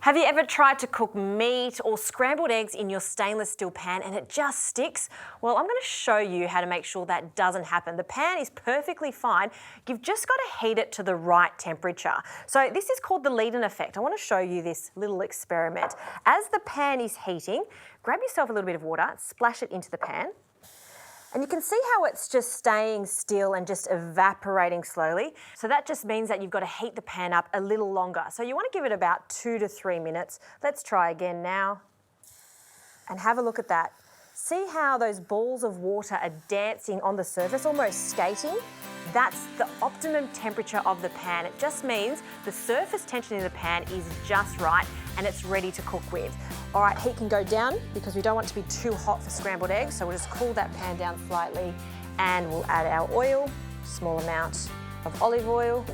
Have you ever tried to cook meat or scrambled eggs in your stainless steel pan and it just sticks? Well, I'm going to show you how to make sure that doesn't happen. The pan is perfectly fine. You've just got to heat it to the right temperature. So this is called the lead-in effect. I want to show you this little experiment. As the pan is heating, grab yourself a little bit of water, splash it into the pan. And you can see how it's just staying still and just evaporating slowly. So that just means that you've got to heat the pan up a little longer. So you want to give it about 2 to 3 minutes. Let's try again now. And have a look at that. See how those balls of water are dancing on the surface, almost skating? That's the optimum temperature of the pan. It just means the surface tension in the pan is just right and it's ready to cook with. All right, heat can go down because we don't want it to be too hot for scrambled eggs, so we'll just cool that pan down slightly and we'll add our oil, small amount of olive oil.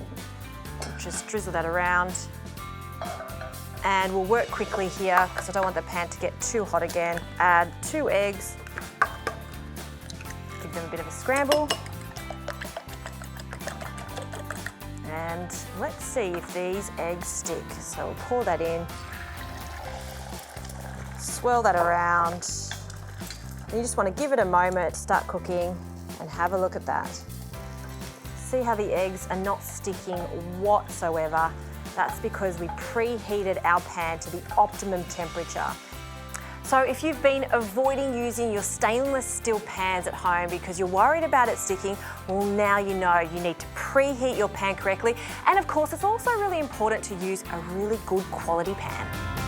Just drizzle that around. And we'll work quickly here because I don't want the pan to get too hot again. Add 2 eggs, give them a bit of a scramble. And let's see if these eggs stick. So we'll pour that in, swirl that around. And you just want to give it a moment, start cooking, and have a look at that. See how the eggs are not sticking whatsoever. That's because we preheated our pan to the optimum temperature. So if you've been avoiding using your stainless steel pans at home because you're worried about it sticking, well, now you know you need to preheat your pan correctly. And of course, it's also really important to use a really good quality pan.